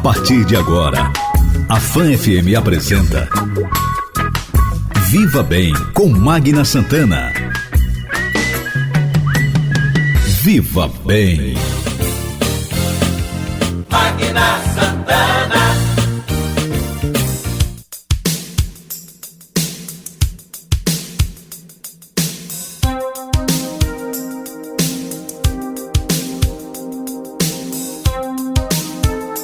partir de agora, a Fã FM apresenta Viva Bem com Magna Santana. Viva Bem. Magna Santana.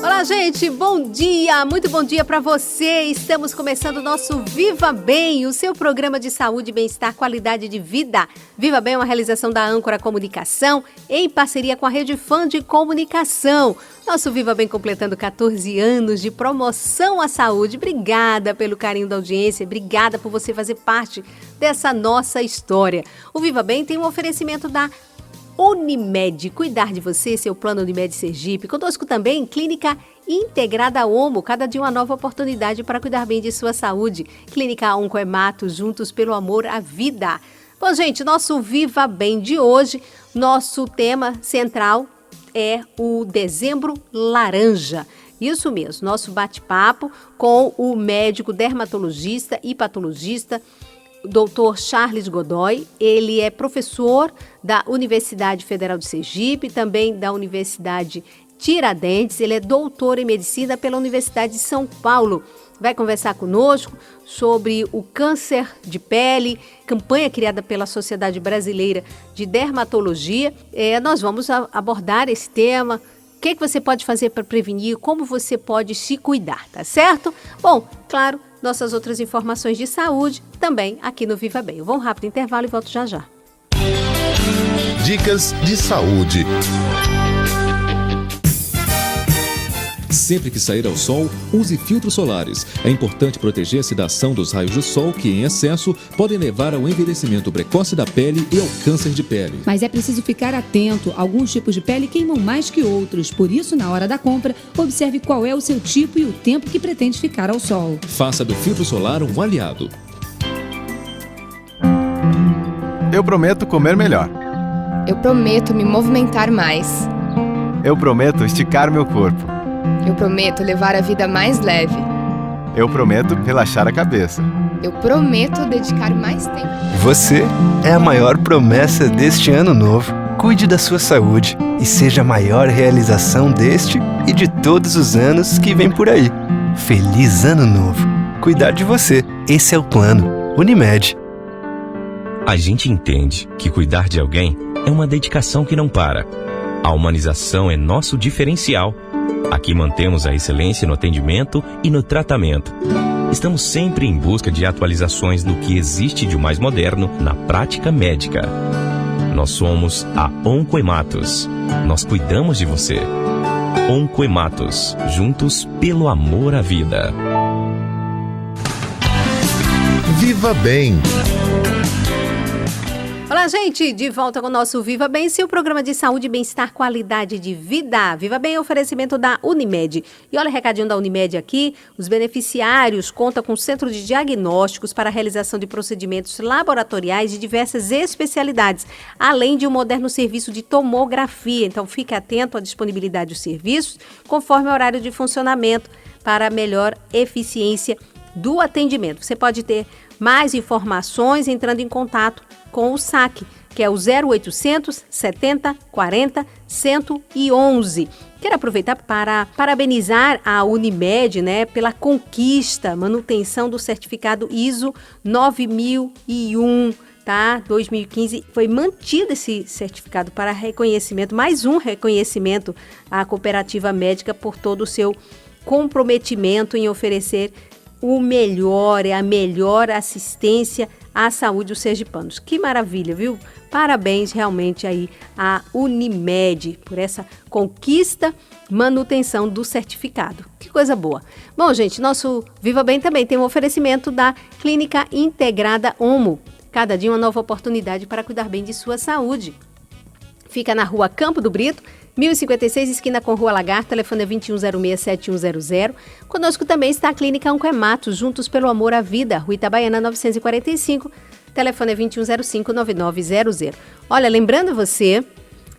Olá, gente, bom dia, muito bom dia para você. Estamos começando o nosso Viva Bem, o seu programa de saúde, bem-estar, qualidade de vida. Viva Bem é uma realização da Âncora Comunicação em parceria com a Rede Fã de Comunicação. Nosso Viva Bem completando 14 anos de promoção à saúde. Obrigada pelo carinho da audiência, obrigada por você fazer parte dessa nossa história. O Viva Bem tem um oferecimento da Unimed, cuidar de você, seu plano Unimed Sergipe. Conosco também, Clínica Integrada Omo, cada dia uma nova oportunidade para cuidar bem de sua saúde. Clínica Oncoemato, juntos pelo amor à vida. Bom, gente, nosso Viva Bem de hoje, nosso tema central é o Dezembro Laranja. Isso mesmo, nosso bate-papo com o médico dermatologista e patologista, Dr. Charles Godoy. Ele é professor da Universidade Federal de Sergipe, também da Universidade Tiradentes. Ele é doutor em medicina pela Universidade de São Paulo. Vai conversar conosco sobre o câncer de pele, campanha criada pela Sociedade Brasileira de Dermatologia. Nós vamos abordar esse tema. O que você pode fazer para prevenir? Como você pode se cuidar, tá certo? Bom, claro, nossas outras informações de saúde também aqui no Viva Bem. Eu vou um rápido intervalo e volto já já. Dicas de saúde. Sempre que sair ao sol, use filtros solares. É importante proteger-se da ação dos raios do sol que, em excesso, podem levar ao envelhecimento precoce da pele e ao câncer de pele. Mas é preciso ficar atento. Alguns tipos de pele queimam mais que outros. Por isso, na hora da compra, observe qual é o seu tipo e o tempo que pretende ficar ao sol. Faça do filtro solar um aliado. Eu prometo comer melhor. Eu prometo me movimentar mais. Eu prometo esticar meu corpo. Eu prometo levar a vida mais leve. Eu prometo relaxar a cabeça. Eu prometo dedicar mais tempo. Você é a maior promessa deste ano novo. Cuide da sua saúde e seja a maior realização deste e de todos os anos que vem por aí. Feliz Ano Novo. Cuidar de você. Esse é o plano. Unimed. A gente entende que cuidar de alguém é uma dedicação que não para. A humanização é nosso diferencial. Aqui mantemos a excelência no atendimento e no tratamento. Estamos sempre em busca de atualizações do que existe de mais moderno na prática médica. Nós somos a Oncoematos. Nós cuidamos de você. Oncoematos, juntos pelo amor à vida. Viva Bem. Olá, gente, de volta com o nosso Viva Bem, seu programa de saúde, bem-estar, qualidade de vida. Viva Bem é oferecimento da Unimed. E olha o recadinho da Unimed aqui, os beneficiários contam com centro de diagnósticos para a realização de procedimentos laboratoriais de diversas especialidades, além de um moderno serviço de tomografia. Então, fique atento à disponibilidade dos serviços, conforme o horário de funcionamento, para melhor eficiência do atendimento. Você pode ter mais informações entrando em contato com o SAC, que é o 0800 70 40 111. Quero aproveitar para parabenizar a Unimed, pela conquista, manutenção do certificado ISO 9001, tá? 2015 foi mantido esse certificado para reconhecimento, mais um reconhecimento à cooperativa médica por todo o seu comprometimento em oferecer o melhor, a melhor assistência à saúde dos sergipanos. Que maravilha, viu? Parabéns realmente aí à Unimed por essa conquista, manutenção do certificado. Que coisa boa. Bom, gente, nosso Viva Bem também tem um oferecimento da Clínica Integrada Omo. Cada dia uma nova oportunidade para cuidar bem de sua saúde. Fica na Rua Campo do Brito, 1056, esquina com Rua Lagarto, telefone é 2106-7100. Conosco também está a Clínica Oncoematos, juntos pelo amor à vida, Rua Itabaiana 945, telefone é 2105-9900. Olha, lembrando você,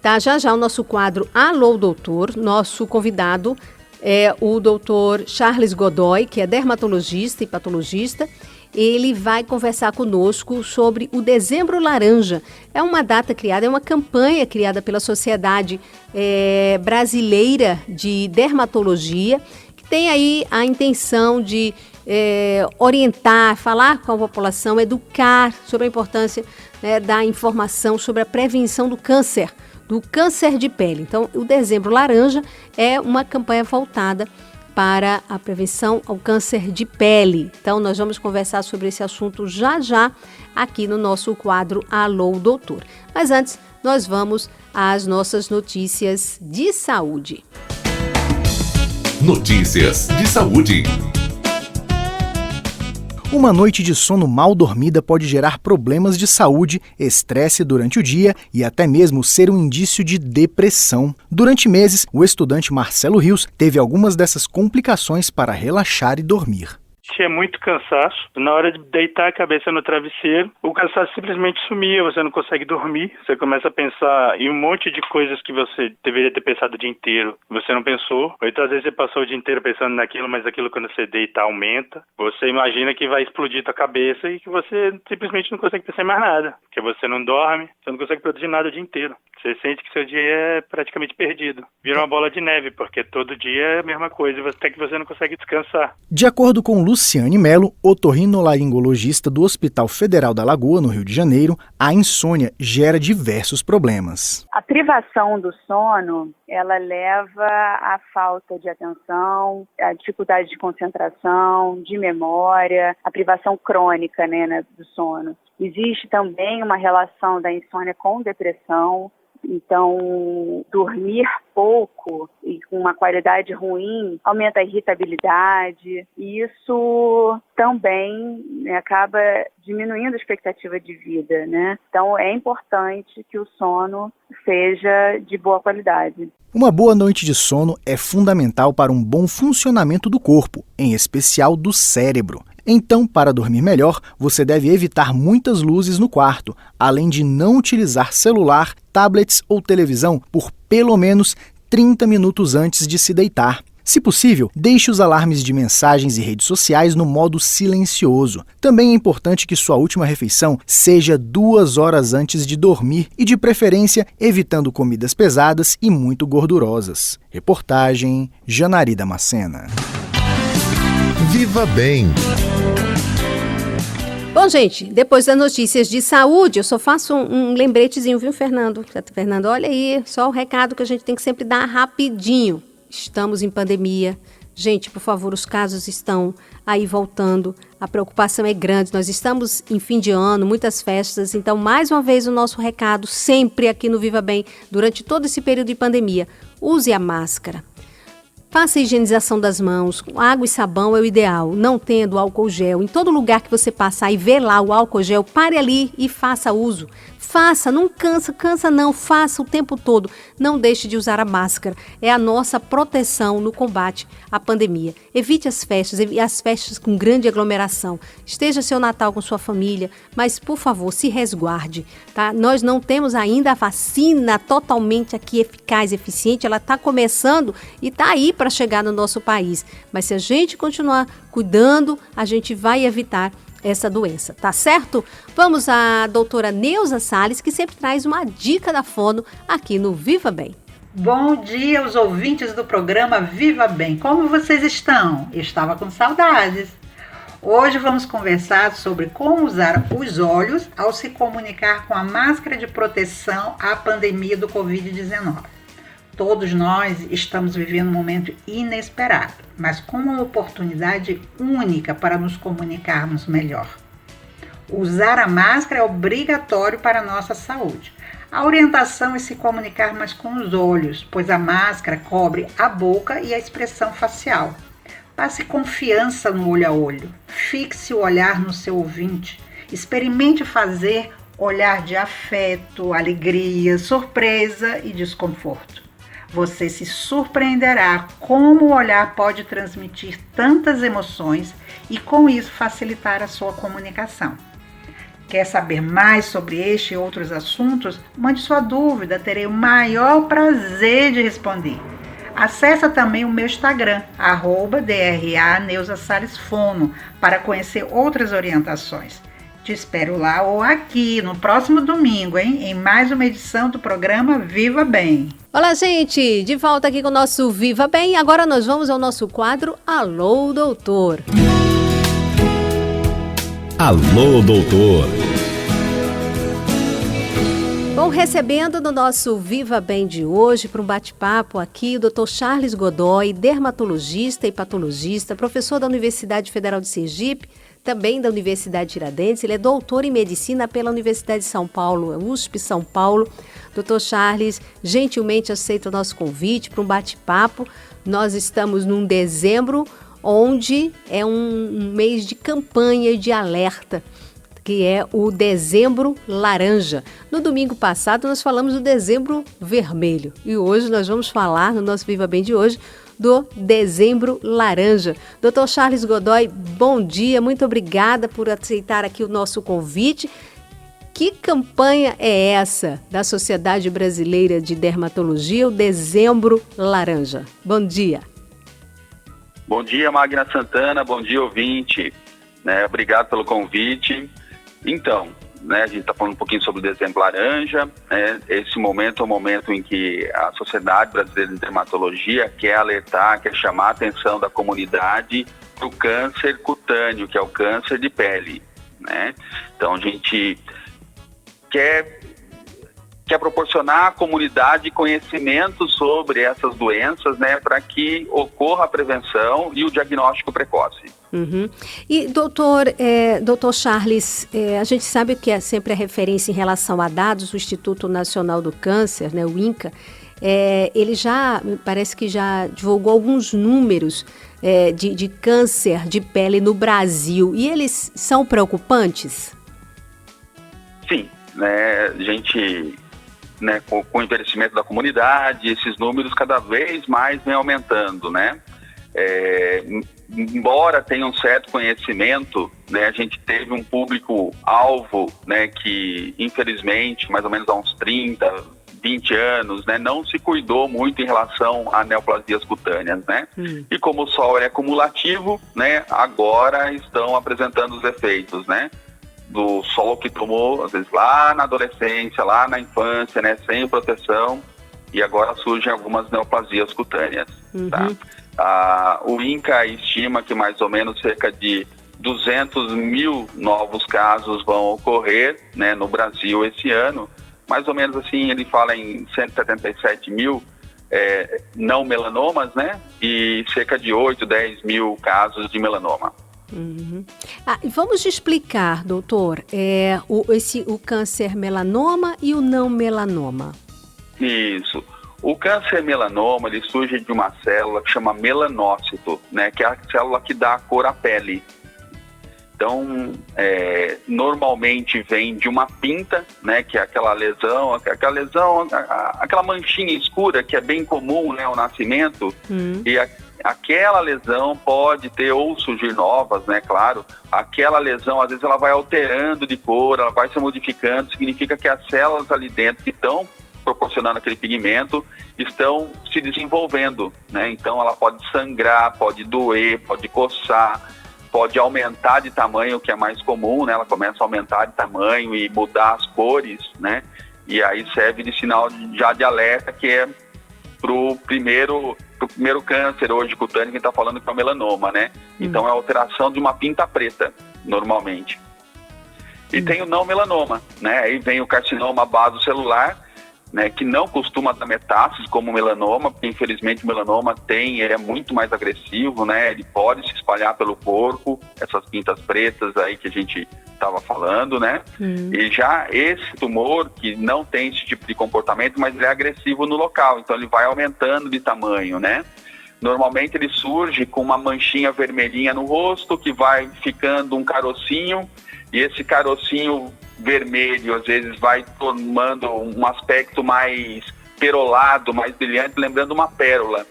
tá? Já já o nosso quadro Alô Doutor, nosso convidado é o doutor Charles Godoy, que é dermatologista e patologista. Ele vai conversar conosco sobre o Dezembro Laranja. É uma data criada, é uma campanha criada pela Sociedade Brasileira de Dermatologia, que tem aí a intenção de orientar, falar com a população, educar sobre a importância da informação sobre a prevenção do câncer de pele. Então, o Dezembro Laranja é uma campanha voltada para a prevenção ao câncer de pele. Então, nós vamos conversar sobre esse assunto já aqui no nosso quadro Alô, Doutor. Mas antes, nós vamos às nossas notícias de saúde. Notícias de saúde. Uma noite de sono mal dormida pode gerar problemas de saúde, estresse durante o dia e até mesmo ser um indício de depressão. Durante meses, o estudante Marcelo Rios teve algumas dessas complicações para relaxar e dormir. Tinha muito cansaço. Na hora de deitar a cabeça no travesseiro, o cansaço simplesmente sumia, você não consegue dormir. Você começa a pensar em um monte de coisas que você deveria ter pensado o dia inteiro. Você não pensou. Ou então, às vezes, você passou o dia inteiro pensando naquilo, mas aquilo, quando você deita, aumenta. Você imagina que vai explodir tua cabeça e que você simplesmente não consegue pensar em mais nada. Porque você não dorme, você não consegue produzir nada o dia inteiro. Você sente que seu dia é praticamente perdido. Vira uma bola de neve, porque todo dia é a mesma coisa, até que você não consegue descansar. De acordo com Luciane Melo, otorrinolaringologista do Hospital Federal da Lagoa, no Rio de Janeiro, a insônia gera diversos problemas. A privação do sono, ela leva à falta de atenção, à dificuldade de concentração, de memória, a privação crônica, do sono. Existe também uma relação da insônia com depressão. Então, dormir pouco e com uma qualidade ruim aumenta a irritabilidade e isso também acaba diminuindo a expectativa de vida, Então, é importante que o sono seja de boa qualidade. Uma boa noite de sono é fundamental para um bom funcionamento do corpo, em especial do cérebro. Então, para dormir melhor, você deve evitar muitas luzes no quarto, além de não utilizar celular, tablets ou televisão por pelo menos 30 minutos antes de se deitar. Se possível, deixe os alarmes de mensagens e redes sociais no modo silencioso. Também é importante que sua última refeição seja 2 horas antes de dormir e, de preferência, evitando comidas pesadas e muito gordurosas. Reportagem Janari Damascena. Viva Bem. Bom, gente, depois das notícias de saúde, eu só faço um lembretezinho, viu, Fernando? Fernando, olha aí, só o recado que a gente tem que sempre dar rapidinho. Estamos em pandemia. Gente, por favor, os casos estão aí voltando. A preocupação é grande. Nós estamos em fim de ano, muitas festas. Então, mais uma vez, o nosso recado, sempre aqui no Viva Bem, durante todo esse período de pandemia, use a máscara. Faça a higienização das mãos, água e sabão é o ideal, não tendo álcool gel. Em todo lugar que você passar e ver lá o álcool gel, pare ali e faça uso. Faça, não cansa não, faça o tempo todo. Não deixe de usar a máscara, é a nossa proteção no combate à pandemia. Evite as festas com grande aglomeração. Esteja seu Natal com sua família, mas por favor, se resguarde, tá? Nós não temos ainda a vacina totalmente aqui eficaz, eficiente, ela está começando e está aí para chegar no nosso país. Mas se a gente continuar cuidando, a gente vai evitar essa doença, tá certo? Vamos à doutora Neuza Salles, que sempre traz uma dica da fono aqui no Viva Bem. Bom dia aos ouvintes do programa Viva Bem. Como vocês estão? Eu estava com saudades. Hoje vamos conversar sobre como usar os olhos ao se comunicar com a máscara de proteção à pandemia do Covid-19. Todos nós estamos vivendo um momento inesperado, mas com uma oportunidade única para nos comunicarmos melhor. Usar a máscara é obrigatório para a nossa saúde. A orientação é se comunicar mais com os olhos, pois a máscara cobre a boca e a expressão facial. Passe confiança no olho a olho, fixe o olhar no seu ouvinte, experimente fazer olhar de afeto, alegria, surpresa e desconforto. Você se surpreenderá como o olhar pode transmitir tantas emoções e, com isso, facilitar a sua comunicação. Quer saber mais sobre este e outros assuntos? Mande sua dúvida, terei o maior prazer de responder. Acesse também o meu Instagram, @DRA Neuza Salles Fono, para conhecer outras orientações. Te espero lá ou aqui no próximo domingo, hein? Em mais uma edição do programa Viva Bem. Olá, gente! De volta aqui com o nosso Viva Bem. Agora nós vamos ao nosso quadro Alô, Doutor. Alô, Doutor. Bom, recebendo no nosso Viva Bem de hoje, para um bate-papo aqui, o Dr. Charles Godoy, dermatologista e patologista, professor da Universidade Federal de Sergipe, também da Universidade Tiradentes. Ele é doutor em medicina pela Universidade de São Paulo, USP São Paulo. Dr. Charles gentilmente aceita o nosso convite para um bate-papo. Nós estamos num dezembro, onde é um mês de campanha e de alerta, que é o Dezembro Laranja. No domingo passado nós falamos do Dezembro Vermelho e hoje nós vamos falar, no nosso Viva Bem de hoje, do Dezembro Laranja. Dr. Charles Godoy, bom dia, muito obrigada por aceitar aqui o nosso convite. Que campanha é essa da Sociedade Brasileira de Dermatologia, o Dezembro Laranja? Bom dia. Bom dia, Magna Santana, bom dia, ouvinte. Obrigado pelo convite. Então, a gente está falando um pouquinho sobre o Dezembro Laranja. Esse momento é o momento em que a Sociedade Brasileira de Dermatologia quer alertar, quer chamar a atenção da comunidade para o câncer cutâneo, que é o câncer de pele. Então, a gente quer proporcionar à comunidade conhecimento sobre essas doenças, para que ocorra a prevenção e o diagnóstico precoce. Uhum. E, doutor Charles, a gente sabe que é sempre a referência em relação a dados do Instituto Nacional do Câncer, o INCA, ele parece que já divulgou alguns números de câncer de pele no Brasil, e eles são preocupantes? Sim, a gente... com o envelhecimento da comunidade, esses números cada vez mais vem aumentando, embora tenha um certo conhecimento, a gente teve um público-alvo, que infelizmente, mais ou menos há uns 30, 20 anos, não se cuidou muito em relação a neoplasias cutâneas, E como o sol é cumulativo, agora estão apresentando os efeitos, do sol que tomou, às vezes, lá na adolescência, lá na infância, sem proteção, e agora surgem algumas neoplasias cutâneas. O INCA estima que mais ou menos cerca de 200 mil novos casos vão ocorrer, no Brasil esse ano. Mais ou menos assim, ele fala em 177 mil não melanomas, e cerca de 8, 10 mil casos de melanoma. Uhum. Vamos explicar, doutor, o câncer melanoma e o não melanoma. Isso. O câncer melanoma, ele surge de uma célula que chama melanócito, que é a célula que dá a cor à pele. Então, normalmente vem de uma pinta, que é aquela lesão, aquela manchinha escura que é bem comum, ao nascimento, e aquela lesão pode ter ou surgir novas, claro. Aquela lesão, às vezes, ela vai alterando de cor, ela vai se modificando, significa que as células ali dentro que estão proporcionando aquele pigmento estão se desenvolvendo, Então, ela pode sangrar, pode doer, pode coçar, pode aumentar de tamanho, que é mais comum, Ela começa a aumentar de tamanho e mudar as cores, E aí serve de sinal já de alerta, que é pro primeiro câncer hoje cutâneo, que está falando que é o melanoma, Então é a alteração de uma pinta preta, normalmente. E tem o não melanoma, Aí vem o carcinoma basocelular, que não costuma dar metástases como o melanoma, porque infelizmente o melanoma ele é muito mais agressivo, Ele pode se espalhar pelo corpo, essas pintas pretas aí que a gente estava falando, E já esse tumor, que não tem esse tipo de comportamento, mas ele é agressivo no local, então ele vai aumentando de tamanho, Normalmente ele surge com uma manchinha vermelhinha no rosto, que vai ficando um carocinho, e esse carocinho vermelho, às vezes, vai tomando um aspecto mais perolado, mais brilhante, lembrando uma pérola.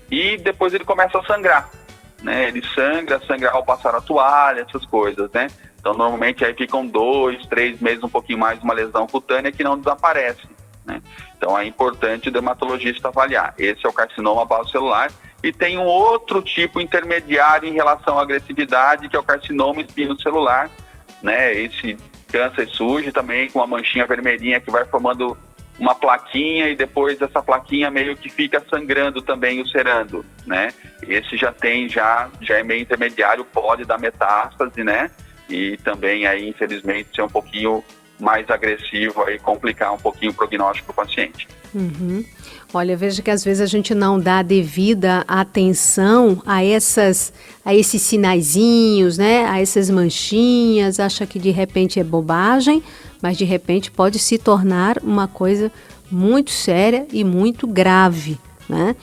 E depois ele começa a sangrar, Ele sangra ao passar a toalha, essas coisas, Então, normalmente, aí ficam 2, 3 meses, um pouquinho mais, uma lesão cutânea que não desaparece, né? Então é importante o dermatologista avaliar. Esse é o carcinoma basocelular. E tem um outro tipo intermediário em relação à agressividade, que é o carcinoma espinocelular, né? Esse câncer surge também com uma manchinha vermelhinha que vai formando uma plaquinha e depois essa plaquinha meio que fica sangrando também, ulcerando, né? Esse já é meio intermediário, pode dar metástase, né? E também aí, infelizmente, ser um pouquinho mais agressivo e complicar um pouquinho o prognóstico do paciente. Uhum. Olha, veja que às vezes a gente não dá devida atenção a esses sinaizinhos, né? A essas manchinhas, acha que de repente é bobagem, mas de repente pode se tornar uma coisa muito séria e muito grave, né?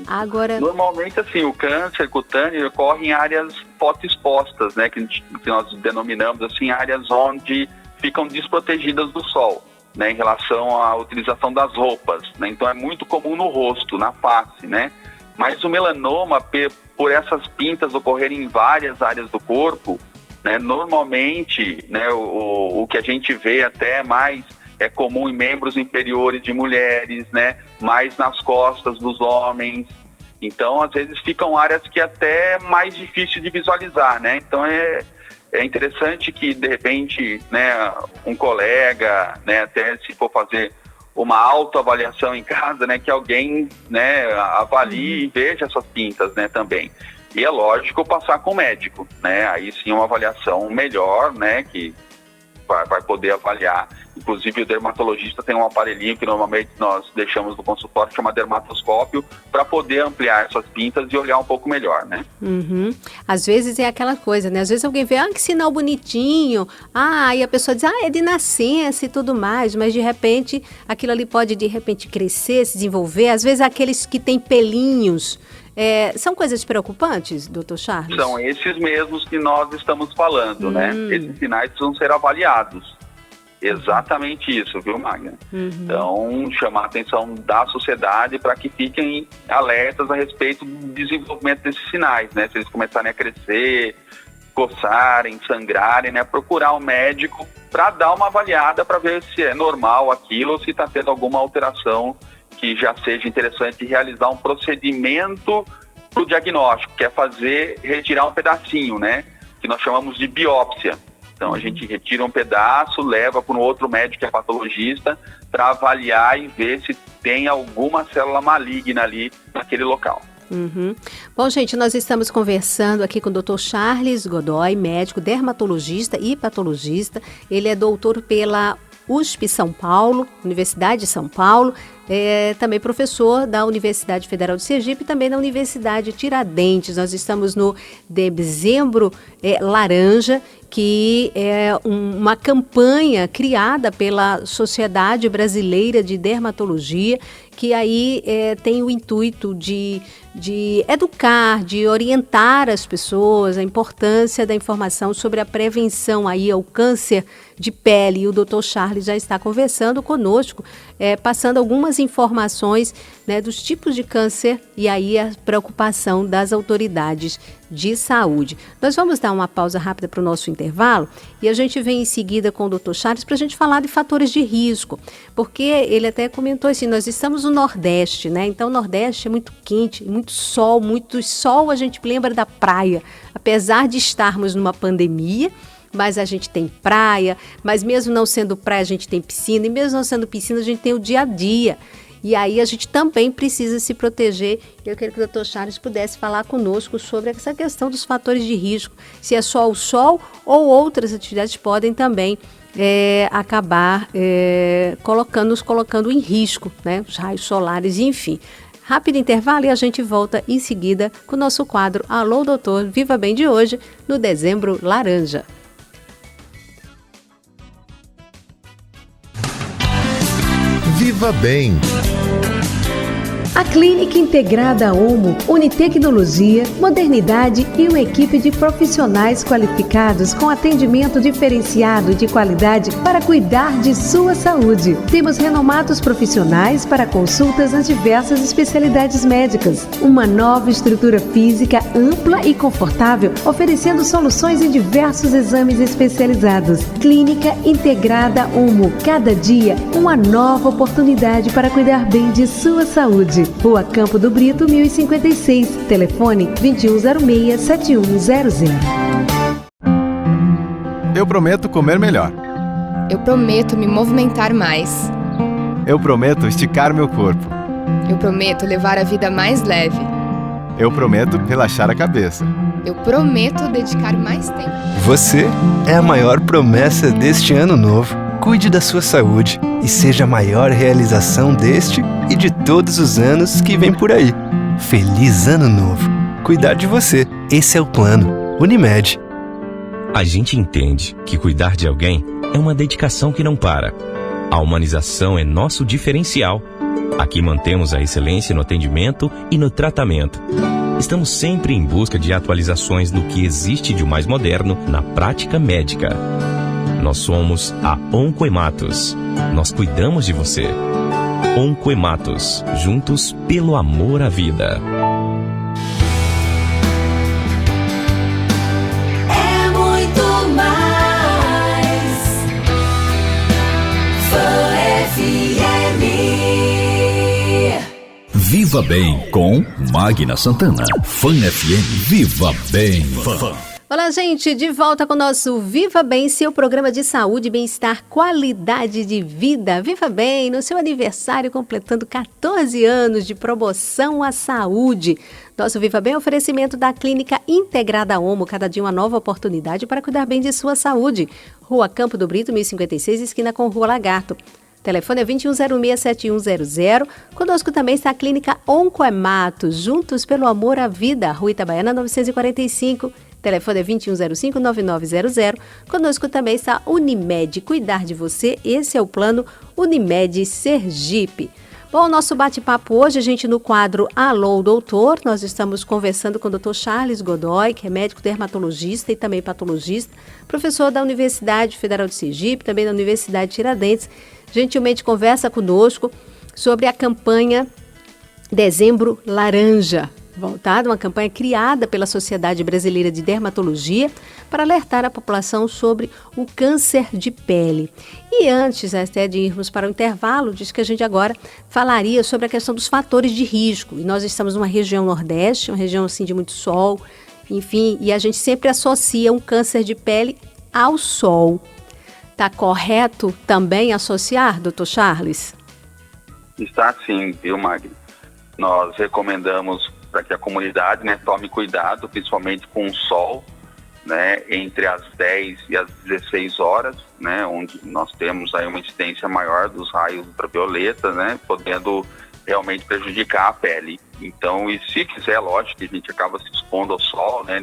Agora, normalmente, assim, o câncer cutâneo ocorre em áreas fotoexpostas, né? Que nós denominamos assim, áreas onde ficam desprotegidas do sol, né, em relação à utilização das roupas, né? Então é muito comum no rosto, na face, né? Mas o melanoma, por essas pintas ocorrerem em várias áreas do corpo, né, normalmente, né, o que a gente vê até mais é comum em membros inferiores de mulheres, né, mais nas costas dos homens. Então, às vezes, ficam áreas que é até mais difícil de visualizar, né? Então é interessante que, de repente, né, um colega, né, até se for fazer uma autoavaliação em casa, né, que alguém, né, avalie e veja essas pintas, né, também. E é lógico passar com o médico, né, aí sim uma avaliação melhor, né, que vai poder avaliar. Inclusive o dermatologista tem um aparelhinho que normalmente nós deixamos no consultório, que chama dermatoscópio, para poder ampliar essas pintas e olhar um pouco melhor, né? Uhum. Às vezes é aquela coisa, né? Às vezes alguém vê, que sinal bonitinho, e a pessoa diz, é de nascença e tudo mais, mas de repente, aquilo ali pode de repente crescer, se desenvolver. Às vezes aqueles que têm pelinhos, são coisas preocupantes, doutor Charles? São esses mesmos que nós estamos falando, né? Esses sinais precisam ser avaliados. Exatamente isso, viu, Magna? Então, chamar a atenção da sociedade para que fiquem alertas a respeito do desenvolvimento desses sinais, né? Se eles começarem a crescer, coçarem, sangrarem, né? Procurar um médico para dar uma avaliada para ver se é normal aquilo ou se está tendo alguma alteração que já seja interessante realizar um procedimento para o diagnóstico, que é retirar um pedacinho, né? Que nós chamamos de biópsia. Então a gente retira um pedaço, leva para um outro médico que é patologista para avaliar e ver se tem alguma célula maligna ali naquele local. Uhum. Bom, gente, nós estamos conversando aqui com o Dr. Charles Godoy, médico, dermatologista e patologista. Ele é doutor pela USP São Paulo, Universidade de São Paulo, também professor da Universidade Federal de Sergipe e também da Universidade Tiradentes. Nós estamos no Dezembro Laranja, que é uma campanha criada pela Sociedade Brasileira de Dermatologia, que aí tem o intuito de educar, de orientar as pessoas, a importância da informação sobre a prevenção aí ao câncer de pele. E o Dr. Charles já está conversando conosco, passando algumas informações, né, dos tipos de câncer e aí a preocupação das autoridades de saúde. Nós vamos dar uma pausa rápida para o nosso intervalo e a gente vem em seguida com o Dr. Charles para a gente falar de fatores de risco, porque ele até comentou assim, nós estamos no Nordeste, né? Então o Nordeste é muito quente, muito sol, a gente lembra da praia, apesar de estarmos numa pandemia, mas a gente tem praia, mas mesmo não sendo praia a gente tem piscina, e mesmo não sendo piscina a gente tem o dia a dia. E aí a gente também precisa se proteger. Eu queria que o Dr. Charles pudesse falar conosco sobre essa questão dos fatores de risco, se é só o sol ou outras atividades podem também acabar nos colocando em risco, né? Os raios solares, enfim. Rápido intervalo e a gente volta em seguida com o nosso quadro Alô Doutor, Viva Bem de hoje, no Dezembro Laranja. Viva Bem. A Clínica Integrada Omo une tecnologia, modernidade e uma equipe de profissionais qualificados com atendimento diferenciado e de qualidade para cuidar de sua saúde. Temos renomados profissionais para consultas nas diversas especialidades médicas. Uma nova estrutura física ampla e confortável, oferecendo soluções em diversos exames especializados. Clínica Integrada Omo. Cada dia, uma nova oportunidade para cuidar bem de sua saúde. Rua Campo do Brito, 1056. Telefone 2106-7100. Eu prometo comer melhor. Eu prometo me movimentar mais. Eu prometo esticar meu corpo. Eu prometo levar a vida mais leve. Eu prometo relaxar a cabeça. Eu prometo dedicar mais tempo. Você é a maior promessa deste ano novo. Cuide da sua saúde e seja a maior realização deste e de todos os anos que vem por aí. Feliz Ano Novo! Cuidar de você, esse é o plano. Unimed. A gente entende que cuidar de alguém é uma dedicação que não para. A humanização é nosso diferencial. Aqui mantemos a excelência no atendimento e no tratamento. Estamos sempre em busca de atualizações do que existe de mais moderno na prática médica. Nós somos a Oncohematos. Nós cuidamos de você. Oncohematos. Juntos pelo amor à vida. É muito mais. Fã FM. Viva Bem com Magna Santana. Fã FM. Viva Bem. Olá, gente, de volta com o nosso Viva Bem, seu programa de saúde, bem-estar, qualidade de vida. Viva Bem, no seu aniversário, completando 14 anos de promoção à saúde. Nosso Viva Bem é um oferecimento da Clínica Integrada Omo, cada dia uma nova oportunidade para cuidar bem de sua saúde. Rua Campo do Brito, 1056, esquina com Rua Lagarto. Telefone é 2106-7100. Conosco também está a Clínica Oncohematos, juntos pelo amor à vida, Rua Itabaiana, 945. Telefone é 2105-9900. Conosco também está Unimed, cuidar de você. Esse é o plano Unimed Sergipe. Bom, nosso bate-papo hoje, a gente no quadro Alô, Doutor, nós estamos conversando com o Dr. Charles Godoy, que é médico dermatologista e também patologista, professor da Universidade Federal de Sergipe, também da Universidade Tiradentes. Gentilmente conversa conosco sobre a campanha Dezembro Laranja, voltada, uma campanha criada pela Sociedade Brasileira de Dermatologia para alertar a população sobre o câncer de pele. E antes até de irmos para o intervalo, disse que a gente agora falaria sobre a questão dos fatores de risco. E nós estamos numa região nordeste, uma região assim de muito sol, enfim, e a gente sempre associa um câncer de pele ao sol. Está correto também associar, doutor Charles? Está sim, viu, Magno? Nós recomendamos para que a comunidade, né, tome cuidado, principalmente com o sol, né, entre as 10 e as 16 horas, né, onde nós temos aí uma incidência maior dos raios ultravioleta, né, podendo realmente prejudicar a pele. Então, e se quiser, lógico que a gente acaba se expondo ao sol, né,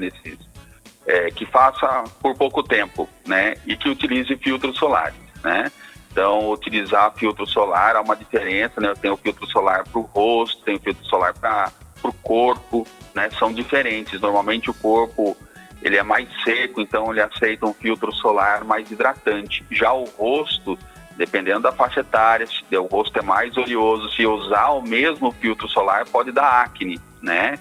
que faça por pouco tempo, né, e que utilize filtros solares, né. Então, utilizar filtro solar há uma diferença, né, eu tenho o filtro solar para o rosto, tenho o filtro solar para o corpo, né, são diferentes. Normalmente o corpo ele é mais seco, então ele aceita um filtro solar mais hidratante. Já o rosto, dependendo da faixa etária, se o rosto é mais oleoso, se usar o mesmo filtro solar pode dar acne, né?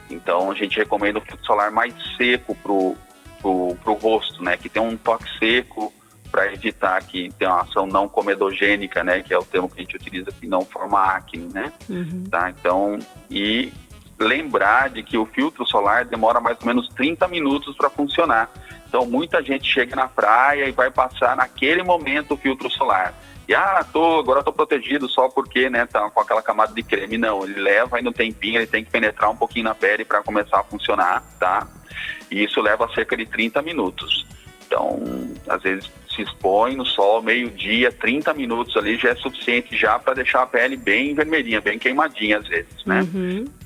Então a gente recomenda um filtro solar mais seco pro rosto, né, que tem um toque seco para evitar que tenha uma ação não comedogênica, né, que é o termo que a gente utiliza, que não forma acne, né? Tá? Então, e lembrar de que o filtro solar demora mais ou menos 30 minutos para funcionar. Então, muita gente chega na praia e vai passar naquele momento o filtro solar. E, agora estou protegido só porque, né, tá com aquela camada de creme. Não, ele leva ainda um tempinho, ele tem que penetrar um pouquinho na pele para começar a funcionar, tá? E isso leva cerca de 30 minutos. Então, às vezes se expõe no sol, meio-dia, 30 minutos ali já é suficiente já para deixar a pele bem vermelhinha, bem queimadinha às vezes, né?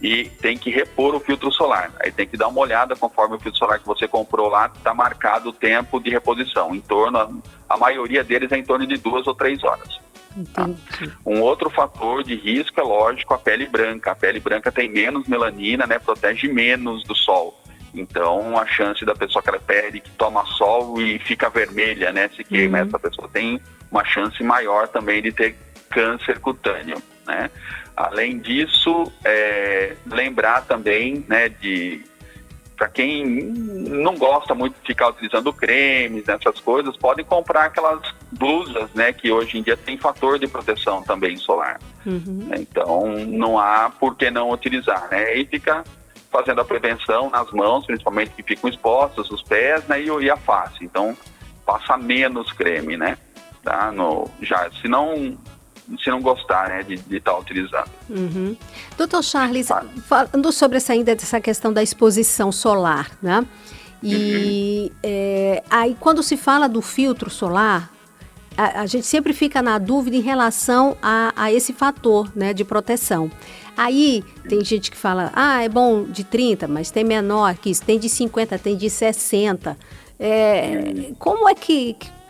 E tem que repor o filtro solar. Aí tem que dar uma olhada conforme o filtro solar que você comprou lá, está marcado o tempo de reposição. A maioria deles é em torno de 2 ou 3 horas. Entendi. Um outro fator de risco é, lógico, a pele branca. A pele branca tem menos melanina, né? Protege menos do sol. Então, a chance da pessoa, aquela pele que toma sol e fica vermelha, né? Se queima, essa pessoa tem uma chance maior também de ter câncer cutâneo, né? Além disso, lembrar também, né, para quem não gosta muito de ficar utilizando cremes, essas coisas, podem comprar aquelas blusas, né, que hoje em dia tem fator de proteção também solar. Então, não há por que não utilizar, né? E fica fazendo a prevenção nas mãos, principalmente que ficam expostas, os pés, né, e a face. Então, passa menos creme, né? Tá? Se não gostar, né, de estar utilizando. Doutor Charles, falando sobre essa questão da exposição solar, né? E aí quando se fala do filtro solar, a gente sempre fica na dúvida em relação a esse fator, né, de proteção. Aí tem gente que fala, é bom de 30, mas tem menor que isso, tem de 50, tem de 60. Como é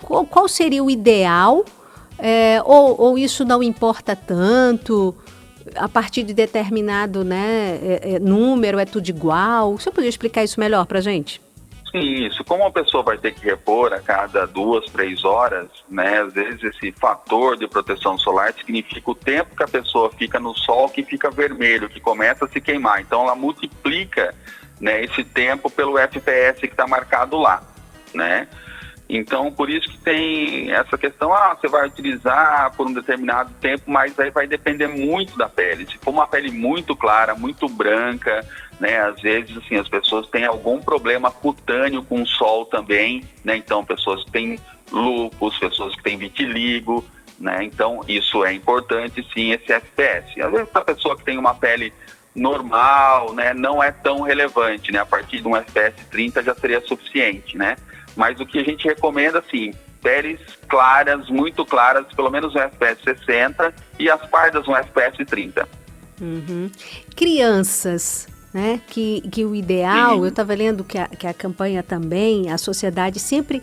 qual seria o ideal? Ou isso não importa tanto? A partir de determinado, né, número é tudo igual? O senhor poderia explicar isso melhor para a gente? Sim, isso. Como a pessoa vai ter que repor a cada 2, 3 horas, né, às vezes esse fator de proteção solar significa o tempo que a pessoa fica no sol que fica vermelho, que começa a se queimar. Então ela multiplica, né, esse tempo pelo FPS que está marcado lá, né? Então, por isso que tem essa questão, você vai utilizar por um determinado tempo, mas aí vai depender muito da pele. Se for uma pele muito clara, muito branca, né, às vezes, assim, as pessoas têm algum problema cutâneo com o sol também, né, então pessoas que têm lúpus, pessoas que têm vitiligo, né, então isso é importante, sim, esse FPS. Às vezes, a pessoa que tem uma pele normal, né, não é tão relevante, né, a partir de um FPS 30 já seria suficiente, né. Mas o que a gente recomenda, assim, peles claras, muito claras, pelo menos um FPS 60 e as pardas um FPS 30. Crianças, né? Que o ideal, eu estava lendo que a campanha também, a sociedade sempre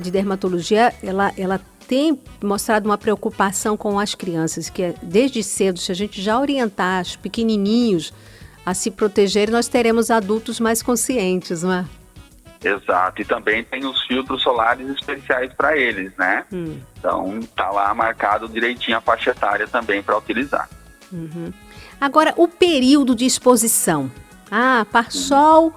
de dermatologia, ela tem mostrado uma preocupação com as crianças, que é desde cedo, se a gente já orientar os pequenininhos a se proteger, nós teremos adultos mais conscientes, não é? Exato, e também tem os filtros solares especiais para eles, né? Então, tá lá marcado direitinho a faixa etária também para utilizar. Agora, o período de exposição. Sol,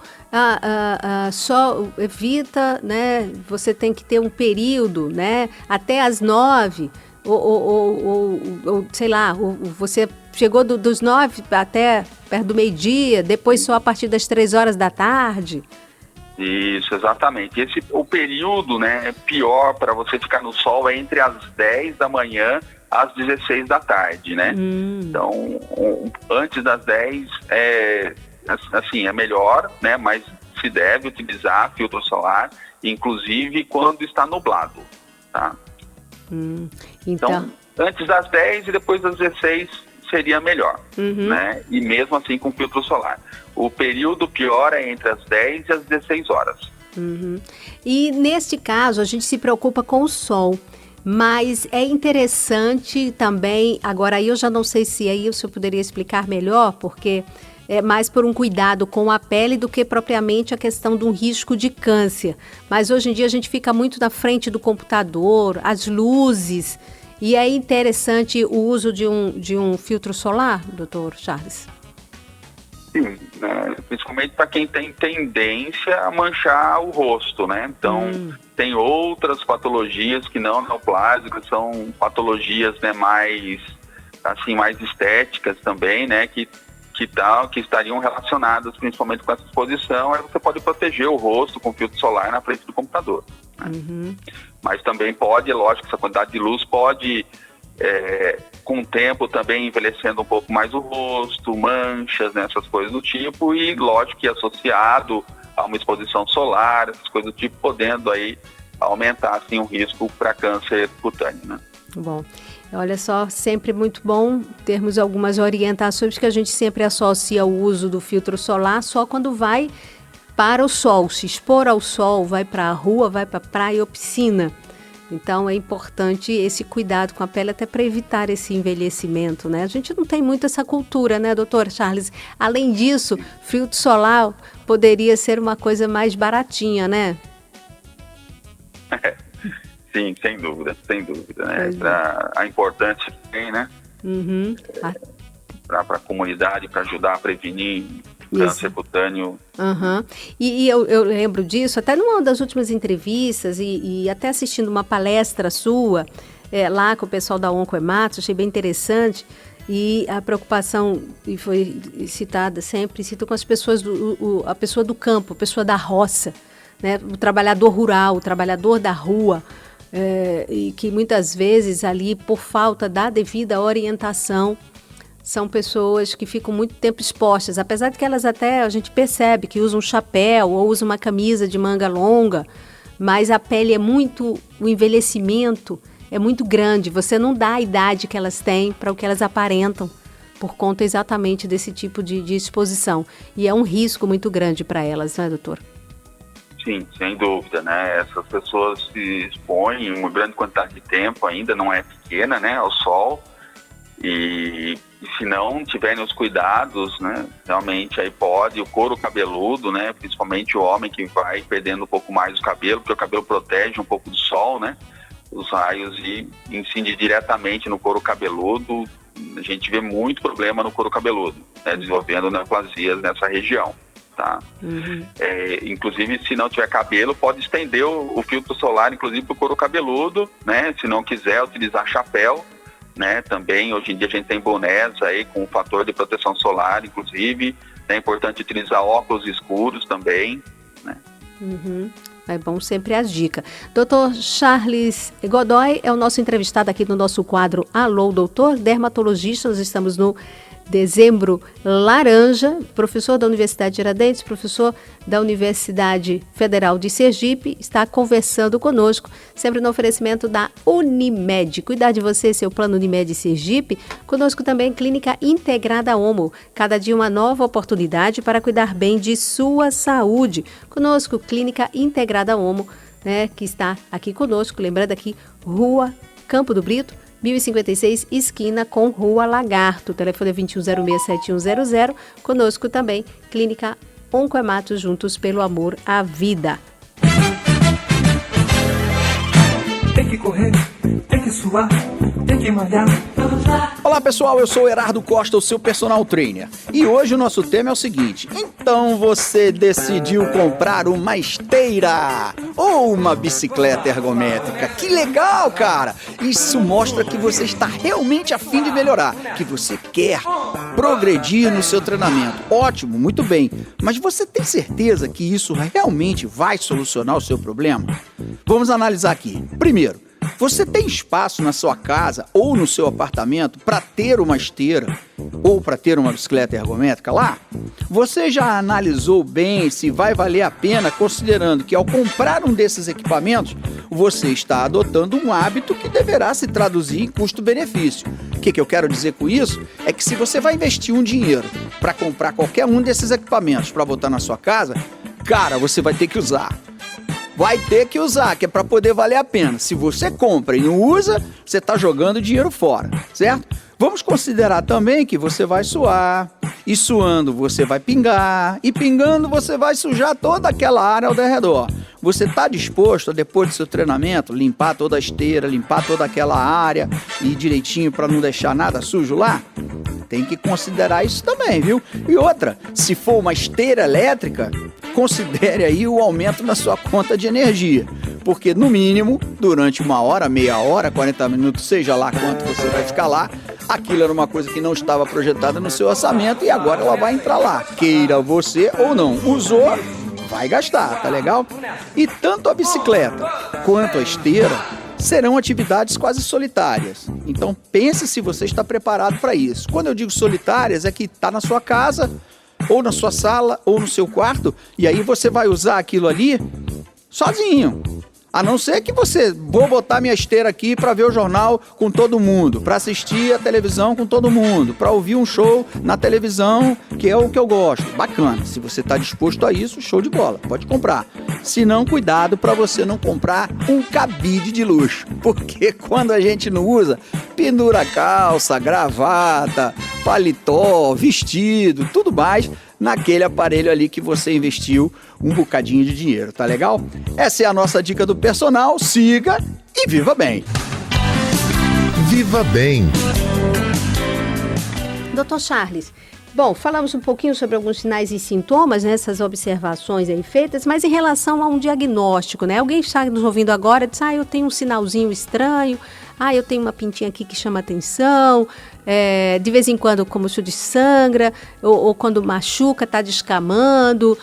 sol evita, né? Você tem que ter um período, né? Até às 9, ou sei lá, você chegou dos 9 até perto do meio-dia, depois só a partir das 3 horas da tarde. Isso, exatamente. O período, né, pior para você ficar no sol é entre as 10 da manhã às 16 da tarde, né? Então, antes das 10 é melhor, né? Mas se deve utilizar filtro solar, inclusive quando está nublado, tá? Então, antes das 10 e depois das 16 seria melhor, né? E mesmo assim com filtro solar. O período pior é entre as 10 e as 16 horas. E neste caso, a gente se preocupa com o sol, mas é interessante também, agora aí eu já não sei se aí o senhor poderia explicar melhor, porque é mais por um cuidado com a pele do que propriamente a questão de um risco de câncer. Mas hoje em dia a gente fica muito na frente do computador, as luzes, e é interessante o uso de um filtro solar, doutor Charles? Sim, né? Principalmente para quem tem tendência a manchar o rosto, né? Então, tem outras patologias que não neoplásicas, são patologias, né, mais estéticas também, né? Que estariam relacionadas principalmente com essa exposição. Aí você pode proteger o rosto com filtro solar na frente do computador, né? Mas também pode, é lógico, essa quantidade de luz pode, com o tempo, também envelhecendo um pouco mais o rosto, manchas, né, essas coisas do tipo, e lógico que associado a uma exposição solar, essas coisas do tipo, podendo aí aumentar, assim, o risco para câncer cutâneo, né? Bom, olha só, sempre muito bom termos algumas orientações, que a gente sempre associa o uso do filtro solar só quando vai para o sol, se expor ao sol, vai para a rua, vai para a praia ou piscina. Então é importante esse cuidado com a pele até para evitar esse envelhecimento, né? A gente não tem muito essa cultura, né, doutor Charles? Além disso, filtro solar poderia ser uma coisa mais baratinha, né? Sim, sem dúvida, né? A importância que tem, né? Uhum. Para a comunidade, para ajudar a prevenir câncer cutâneo. Uhum. E eu lembro disso, até numa das últimas entrevistas e até assistindo uma palestra sua, lá com o pessoal da Oncohematos, achei bem interessante. E a preocupação, e foi citada sempre, cito com as pessoas, a pessoa do campo, a pessoa da roça, né? O trabalhador rural, o trabalhador da rua, e que muitas vezes ali, por falta da devida orientação, são pessoas que ficam muito tempo expostas, apesar de que elas até, a gente percebe que usam um chapéu ou usam uma camisa de manga longa, mas a pele o envelhecimento é muito grande, você não dá a idade que elas têm para o que elas aparentam, por conta exatamente desse tipo de exposição. E é um risco muito grande para elas, não é, doutor? Sim, sem dúvida, né? Essas pessoas se expõem uma grande quantidade de tempo, ainda não é pequena, né, ao sol, e se não tiverem os cuidados, né, realmente aí pode, o couro cabeludo, né, principalmente o homem que vai perdendo um pouco mais o cabelo, porque o cabelo protege um pouco do sol, né, os raios, e incide diretamente no couro cabeludo. A gente vê muito problema no couro cabeludo, né, desenvolvendo neoplasias nessa região, tá? Uhum. Inclusive, se não tiver cabelo, pode estender o filtro solar, inclusive, para o couro cabeludo, né, se não quiser utilizar chapéu, né, também, hoje em dia a gente tem bonés aí com fator de proteção solar, inclusive, é importante utilizar óculos escuros também, né. Uhum. É bom sempre as dicas. Dr. Charles Godoy é o nosso entrevistado aqui no nosso quadro Alô, Doutor, dermatologista. Nós estamos no Dezembro Laranja, professor da Universidade de Tiradentes, professor da Universidade Federal de Sergipe, está conversando conosco, sempre no oferecimento da Unimed. Cuidar de você, seu plano Unimed Sergipe. Conosco também Clínica Integrada Homo, cada dia uma nova oportunidade para cuidar bem de sua saúde. Conosco Clínica Integrada Homo, né, que está aqui conosco, lembrando aqui, Rua Campo do Brito, 1056, esquina com Rua Lagarto. O telefone é 2106-7100. Conosco também, Clínica Oncohematos, juntos pelo amor à vida. Tem que correr, tem que suar, tem que malhar. Olá pessoal, eu sou o Herardo Costa, o seu personal trainer. E hoje o nosso tema é o seguinte: então você decidiu comprar uma esteira ou uma bicicleta ergométrica? Que legal, cara! Isso mostra que você está realmente a fim de melhorar, que você quer progredir no seu treinamento. Ótimo, muito bem. Mas você tem certeza que isso realmente vai solucionar o seu problema? Vamos analisar aqui. Primeiro, você tem espaço na sua casa ou no seu apartamento para ter uma esteira ou para ter uma bicicleta ergométrica lá? Você já analisou bem se vai valer a pena, considerando que ao comprar um desses equipamentos, você está adotando um hábito que deverá se traduzir em custo-benefício. O que eu quero dizer com isso? É que se você vai investir um dinheiro para comprar qualquer um desses equipamentos para botar na sua casa, cara, você vai ter que usar. Vai ter que usar, que é para poder valer a pena. Se você compra e não usa, você está jogando dinheiro fora, certo? Vamos considerar também que você vai suar, e suando você vai pingar, e pingando você vai sujar toda aquela área ao redor. Você está disposto a, depois do seu treinamento, limpar toda a esteira, limpar toda aquela área e direitinho para não deixar nada sujo lá? Tem que considerar isso também, viu? E outra, se for uma esteira elétrica, considere aí o aumento na sua conta de energia. Porque, no mínimo, durante 1 hora, meia hora, 40 minutos, seja lá quanto você vai ficar lá, aquilo era uma coisa que não estava projetada no seu orçamento e agora ela vai entrar lá. Queira você ou não. Usou, vai gastar, tá legal? E tanto a bicicleta quanto a esteira serão atividades quase solitárias. Então pense se você está preparado para isso. Quando eu digo solitárias, é que está na sua casa, ou na sua sala, ou no seu quarto, e aí você vai usar aquilo ali sozinho. A não ser que você, vou botar minha esteira aqui para ver o jornal com todo mundo, para assistir a televisão com todo mundo, para ouvir um show na televisão, que é o que eu gosto. Bacana. Se você está disposto a isso, show de bola, pode comprar. Se não, cuidado para você não comprar um cabide de luxo, porque quando a gente não usa, pendura calça, gravata, paletó, vestido, tudo mais naquele aparelho ali que você investiu um bocadinho de dinheiro, tá legal? Essa é a nossa dica do personal, siga e viva bem! Viva bem! Dr. Charles, bom, falamos um pouquinho sobre alguns sinais e sintomas, né, essas observações aí feitas, mas em relação a um diagnóstico, né? Alguém está nos ouvindo agora e diz, eu tenho um sinalzinho estranho, eu tenho uma pintinha aqui que chama atenção, de vez em quando, como o senhor disse, sangra, ou quando machuca, está descamando.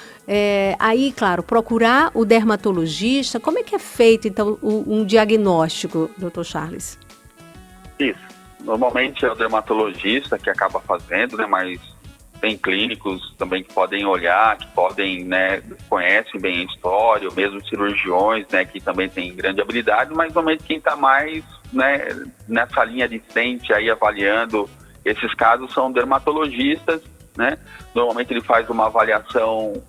Aí, claro, procurar o dermatologista. Como é que é feito, então, um diagnóstico, Dr. Charles? Isso. Normalmente é o dermatologista que acaba fazendo, né? Mas tem clínicos também que podem olhar, que podem, né, conhecem bem a história, ou mesmo cirurgiões, né, que também têm grande habilidade, mas normalmente quem está mais, né, nessa linha de frente aí avaliando esses casos são dermatologistas, né? Normalmente ele faz uma avaliação,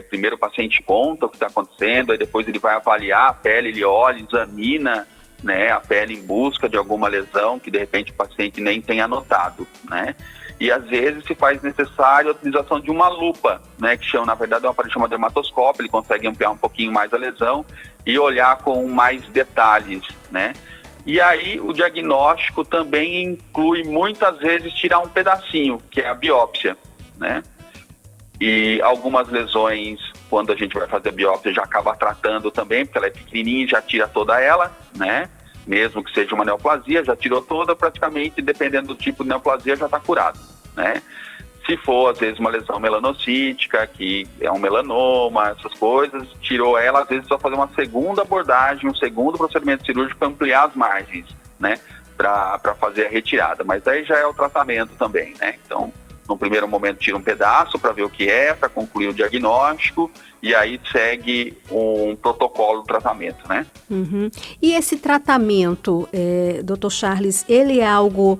primeiro o paciente conta o que está acontecendo, aí depois ele vai avaliar a pele, ele olha, examina, né, a pele em busca de alguma lesão que de repente o paciente nem tenha notado, né? E às vezes se faz necessário a utilização de uma lupa, né, que chama, na verdade, é um aparelho chamado dermatoscópio, ele consegue ampliar um pouquinho mais a lesão e olhar com mais detalhes, né? E aí o diagnóstico também inclui muitas vezes tirar um pedacinho, que é a biópsia, né? E algumas lesões, quando a gente vai fazer a biópsia, já acaba tratando também, porque ela é pequenininha e já tira toda ela, né? Mesmo que seja uma neoplasia, já tirou toda, praticamente, dependendo do tipo de neoplasia, já está curado, né? Se for, às vezes, uma lesão melanocítica, que é um melanoma, essas coisas, tirou ela, às vezes, só fazer uma segunda abordagem, um segundo procedimento cirúrgico para ampliar as margens, né? Para fazer a retirada. Mas aí já é o tratamento também, né? Então, no primeiro momento, tira um pedaço para ver o que é, para concluir o diagnóstico, e aí segue um protocolo de tratamento, né? Uhum. E esse tratamento, Dr. Charles, ele é algo,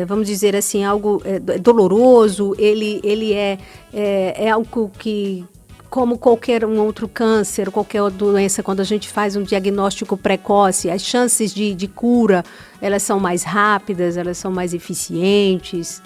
vamos dizer assim, algo doloroso? Ele é algo que, como qualquer um outro câncer, qualquer doença, quando a gente faz um diagnóstico precoce, as chances de cura, elas são mais rápidas, elas são mais eficientes?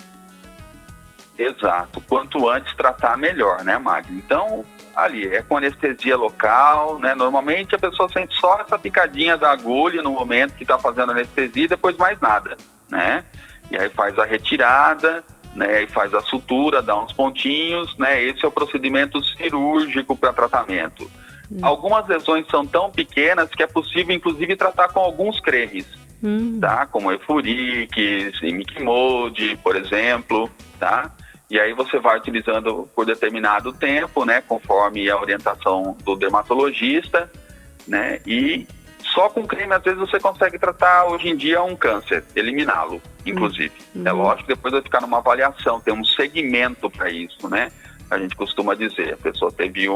Exato. Quanto antes tratar, melhor, né, Magno? Então, ali, é com anestesia local, né? Normalmente a pessoa sente só essa picadinha da agulha no momento que está fazendo a anestesia e depois mais nada, né? E aí faz a retirada, né? E faz a sutura, dá uns pontinhos, né? Esse é o procedimento cirúrgico para tratamento. Algumas lesões são tão pequenas que é possível, inclusive, tratar com alguns cremes, tá? Como Efurix, Imicmode, por exemplo, tá? E aí você vai utilizando por determinado tempo, né, conforme a orientação do dermatologista, né, e só com creme às vezes você consegue tratar hoje em dia um câncer, eliminá-lo, inclusive. É lógico que depois vai ficar numa avaliação, tem um segmento para isso, né, a gente costuma dizer, a pessoa teve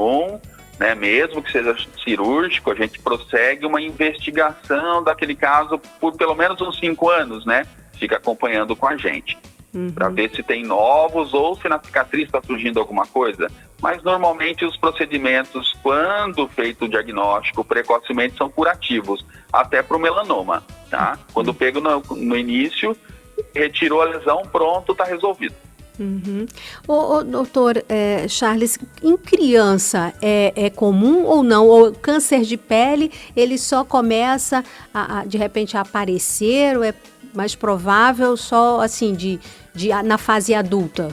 né, mesmo que seja cirúrgico, a gente prossegue uma investigação daquele caso por pelo menos uns 5 anos, né, fica acompanhando com a gente. Para ver se tem novos ou se na cicatriz está surgindo alguma coisa. Mas normalmente os procedimentos, quando feito o diagnóstico precocemente, são curativos, até para o melanoma, tá? Quando pego no início, retirou a lesão, pronto, está resolvido. O doutor Charles, em criança é comum ou não? Ou câncer de pele, ele só começa de repente a aparecer, ou é mais provável só assim na fase adulta?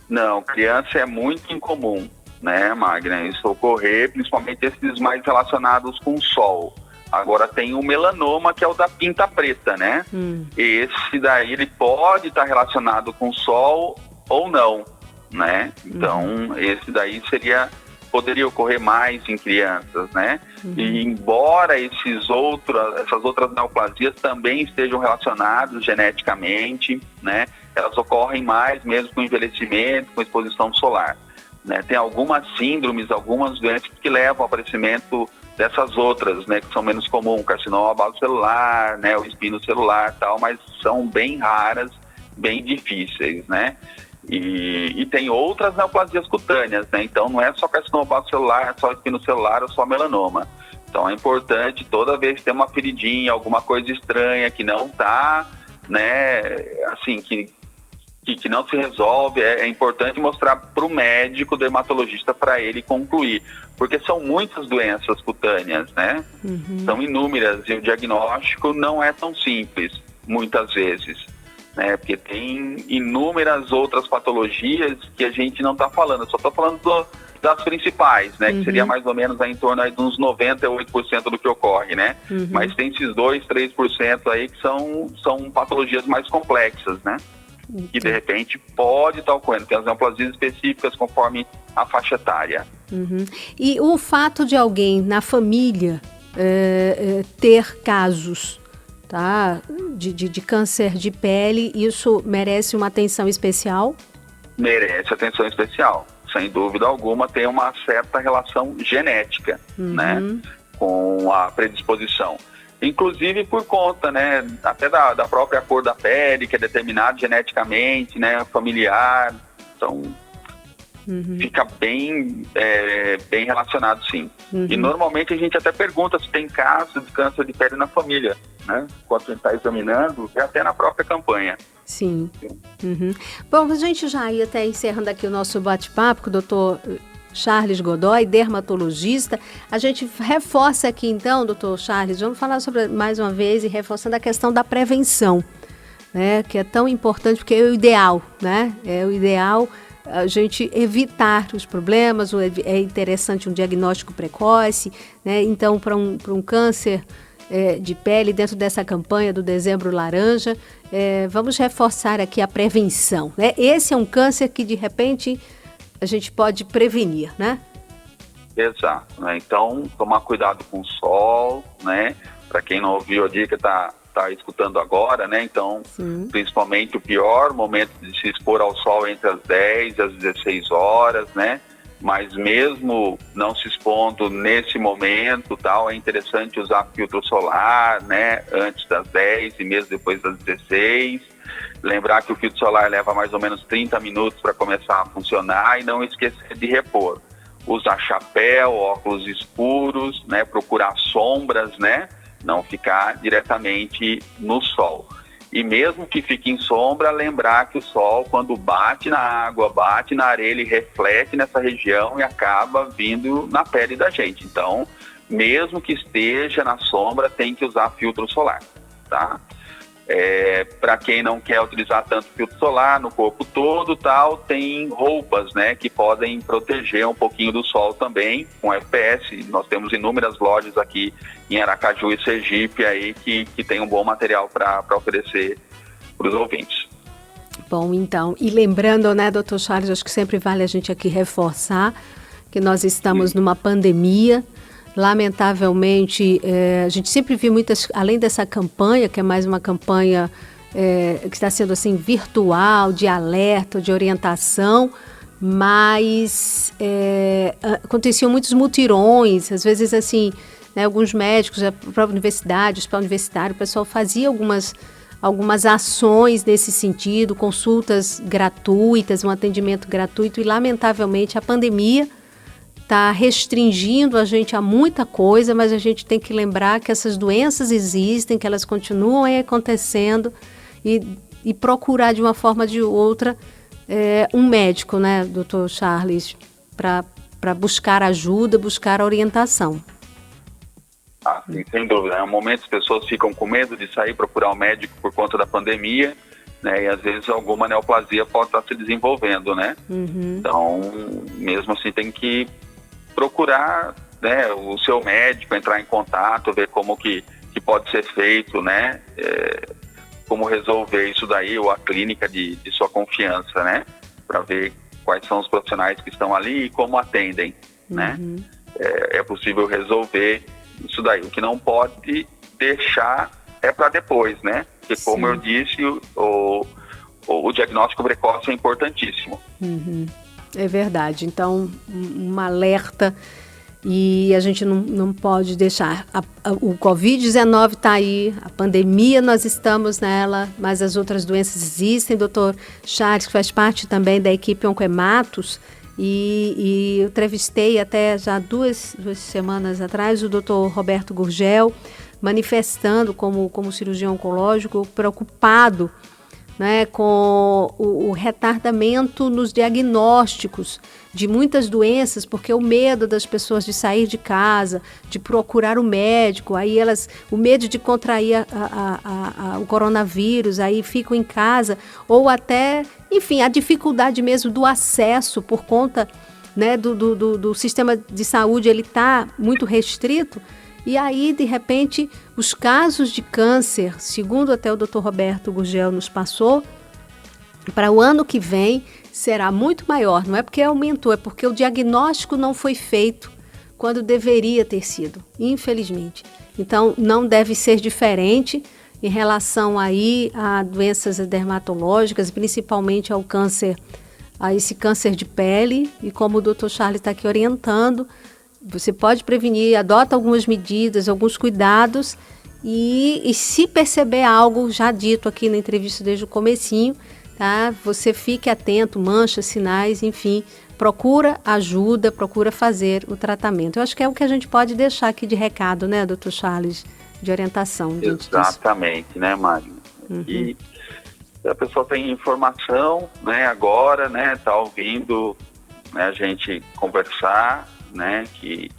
Não, criança é muito incomum, né, Magna? Isso ocorrer, principalmente esses mais relacionados com o sol. Agora tem o melanoma, que é o da pinta preta, né? Esse daí ele pode estar relacionado com o sol ou não, né? Então, esse daí poderia ocorrer mais em crianças, né? E embora essas outras neoplasias também estejam relacionadas geneticamente, né? Elas ocorrem mais mesmo com envelhecimento, com exposição solar, né? Tem algumas síndromes, algumas doenças que levam ao aparecimento dessas outras, né? Que são menos comuns, carcinoma basocelular, né? O espino celular e tal, mas são bem raras, bem difíceis, né? E tem outras neoplasias cutâneas, né? Então não é só carcinoma basocelular, é só espinocelular ou só melanoma. Então é importante, toda vez que tem uma feridinha, alguma coisa estranha que não está, né, assim, que não se resolve, é importante mostrar para o médico dermatologista para ele concluir, porque são muitas doenças cutâneas, né? São inúmeras e o diagnóstico não é tão simples, muitas vezes, né? Porque tem inúmeras outras patologias que a gente não está falando, eu só estou falando das principais, né? Que seria mais ou menos aí em torno aí de uns 98% do que ocorre, né? Mas tem esses 2, 3% aí que são patologias mais complexas, né? Que de repente pode estar ocorrendo. Tem as neoplasias específicas conforme a faixa etária. E o fato de alguém na família ter casos, tá, de câncer de pele, isso merece uma atenção especial? Merece atenção especial. Sem dúvida alguma, tem uma certa relação genética, né, com a predisposição. Inclusive por conta, né, até da própria cor da pele, que é determinada geneticamente, né, familiar. Então, fica bem relacionado, sim. E normalmente a gente até pergunta se tem casos de câncer de pele na família, né, quando a gente está examinando, e até na própria campanha. Sim. Bom, a gente já ia até encerrando aqui o nosso bate-papo com o doutor Charles Godoy, dermatologista. A gente reforça aqui então, doutor Charles, vamos falar sobre, mais uma vez, e reforçando a questão da prevenção, né, que é tão importante, porque é o ideal, né? É o ideal a gente evitar os problemas, é interessante um diagnóstico precoce, né? Então, para um câncer de pele, dentro dessa campanha do Dezembro Laranja, vamos reforçar aqui a prevenção, né? Esse é um câncer que, de repente, a gente pode prevenir, né? Exato, né? Então, tomar cuidado com o sol, né? Para quem não ouviu a dica, tá escutando agora, né? Então, principalmente o pior momento de se expor ao sol entre as 10 e as 16 horas, né? Mas mesmo não se expondo nesse momento, tal, é interessante usar filtro solar, né? Antes das 10 e mesmo depois das 16. Lembrar que o filtro solar leva mais ou menos 30 minutos para começar a funcionar e não esquecer de repor. Usar chapéu, óculos escuros, né? Procurar sombras, né? Não ficar diretamente no sol. E mesmo que fique em sombra, lembrar que o sol, quando bate na água, bate na areia, ele reflete nessa região e acaba vindo na pele da gente. Então, mesmo que esteja na sombra, tem que usar filtro solar, tá? Para quem não quer utilizar tanto filtro solar no corpo todo, tal, tem roupas, né, que podem proteger um pouquinho do sol também, com FPS. Nós temos inúmeras lojas aqui em Aracaju e Sergipe aí que tem um bom material para oferecer para os ouvintes. Bom, então, e lembrando, né, doutor Charles, acho que sempre vale a gente aqui reforçar que nós estamos numa pandemia. Lamentavelmente, a gente sempre viu muitas, além dessa campanha, que é mais uma campanha que está sendo assim virtual, de alerta, de orientação, mas aconteciam muitos mutirões, às vezes assim, né, alguns médicos, a própria universidade, o hospital universitário, o pessoal fazia algumas ações nesse sentido, consultas gratuitas, um atendimento gratuito, e lamentavelmente a pandemia está restringindo a gente a muita coisa, mas a gente tem que lembrar que essas doenças existem, que elas continuam acontecendo e procurar de uma forma ou de outra um médico, né, doutor Charles, para buscar ajuda, buscar orientação. Sim, sem dúvida. É um momento que as pessoas ficam com medo de sair procurar um médico por conta da pandemia, né, e às vezes alguma neoplasia pode estar se desenvolvendo, né? Então, mesmo assim, tem que procurar, né, o seu médico, entrar em contato, ver como que pode ser feito, né, como resolver isso daí, ou a clínica de sua confiança, né, para ver quais são os profissionais que estão ali e como atendem, né. É possível resolver isso daí. O que não pode deixar é para depois, né, porque como eu disse, o diagnóstico precoce é importantíssimo. É verdade. Então, um alerta E a gente não pode deixar. O Covid-19 está aí, a pandemia nós estamos nela, mas as outras doenças existem. Dr. Charles, que faz parte também da equipe Oncohematos, e eu entrevistei até já duas semanas atrás o Dr. Roberto Gurgel, manifestando como cirurgião oncológico, preocupado, né, com o retardamento nos diagnósticos de muitas doenças, porque o medo das pessoas de sair de casa, de procurar o médico, aí o medo de contrair o coronavírus, aí ficam em casa, ou até, enfim, a dificuldade mesmo do acesso por conta, né, do sistema de saúde, ele está muito restrito. E aí, de repente, os casos de câncer, segundo até o Dr. Roberto Gurgel nos passou, para o ano que vem será muito maior. Não é porque aumentou, é porque o diagnóstico não foi feito quando deveria ter sido, infelizmente. Então, não deve ser diferente em relação aí a doenças dermatológicas, principalmente ao câncer, a esse câncer de pele. E como o Dr. Charles está aqui orientando, você pode prevenir, adota algumas medidas, alguns cuidados e se perceber algo já dito aqui na entrevista desde o comecinho, tá? Você fique atento, manchas, sinais, enfim, procura ajuda, procura fazer o tratamento. Eu acho que é o que a gente pode deixar aqui de recado, né, Dr. Charles, de orientação. Exatamente, né, Magna? E a pessoa tem informação, né, agora, né, tá ouvindo, né, a gente conversar, né, que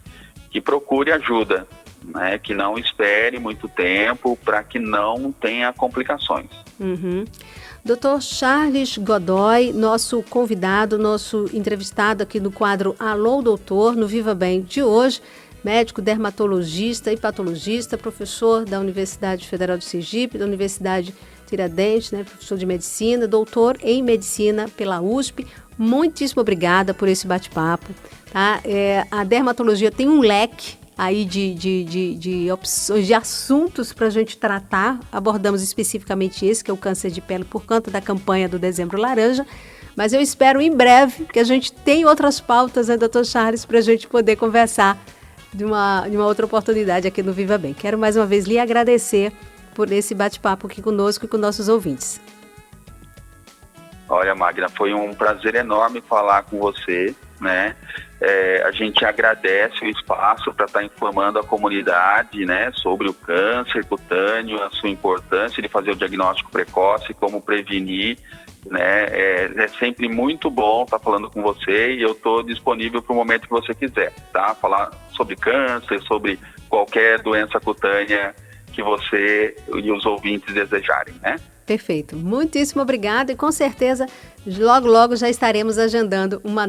procure ajuda, né, que não espere muito tempo para que não tenha complicações. Dr. Charles Godoy, nosso convidado, nosso entrevistado aqui no quadro Alô Doutor, no Viva Bem de hoje, médico dermatologista e patologista, professor da Universidade Federal de Sergipe, da Universidade Tiradentes, né, professor de medicina, doutor em medicina pela USP. Muitíssimo obrigada por esse bate-papo. Tá? A dermatologia tem um leque aí de opções, de assuntos para a gente tratar. Abordamos especificamente esse, que é o câncer de pele, por conta da campanha do Dezembro Laranja. Mas eu espero em breve que a gente tenha outras pautas, né, Dr. Charles, para a gente poder conversar de uma outra oportunidade aqui no Viva Bem. Quero mais uma vez lhe agradecer por esse bate-papo aqui conosco e com nossos ouvintes. Olha, Magna, foi um prazer enorme falar com você, né? A gente agradece o espaço para estar informando a comunidade, né, sobre o câncer cutâneo, a sua importância de fazer o diagnóstico precoce, como prevenir, né? É sempre muito bom estar falando com você e eu estou disponível para o momento que você quiser, tá? Falar sobre câncer, sobre qualquer doença cutânea que você e os ouvintes desejarem, né? Perfeito. Muitíssimo obrigada e com certeza logo já estaremos agendando uma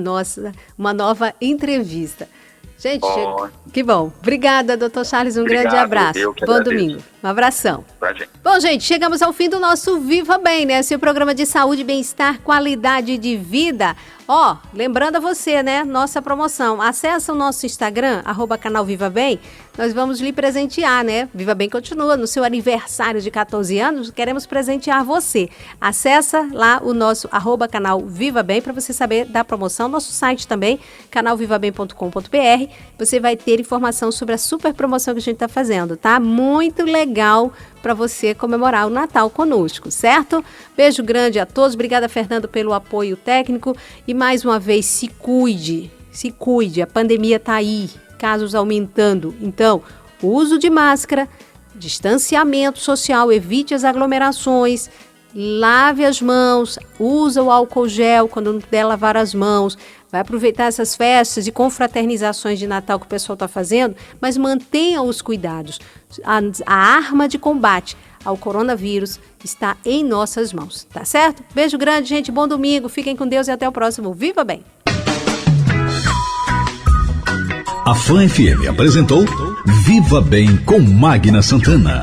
nova entrevista. Gente, que bom. Obrigada, Dr. Charles. Grande abraço. Bom domingo. Um abração. Pra gente. Bom, gente, chegamos ao fim do nosso Viva Bem, né? Seu programa de saúde, bem-estar, qualidade de vida. Lembrando a você, né? Nossa promoção. Acesse o nosso Instagram, @canal Viva Bem. Nós vamos lhe presentear, né? Viva Bem continua. No seu aniversário de 14 anos, queremos presentear você. Acessa lá o nosso @canal Viva Bem para você saber da promoção. Nosso site também, canalvivabem.com.br. Você vai ter informação sobre a super promoção que a gente está fazendo, tá? Muito legal para você comemorar o Natal conosco, certo? Beijo grande a todos. Obrigada, Fernando, pelo apoio técnico. E mais uma vez, se cuide. A pandemia está aí, casos aumentando. Então, uso de máscara, distanciamento social, evite as aglomerações, lave as mãos, usa o álcool gel quando não puder lavar as mãos. Vai aproveitar essas festas e confraternizações de Natal que o pessoal está fazendo, mas mantenha os cuidados. A arma de combate ao coronavírus está em nossas mãos, tá certo? Beijo grande, gente. Bom domingo. Fiquem com Deus e até o próximo. Viva Bem! A Fã FM apresentou Viva Bem com Magna Santana.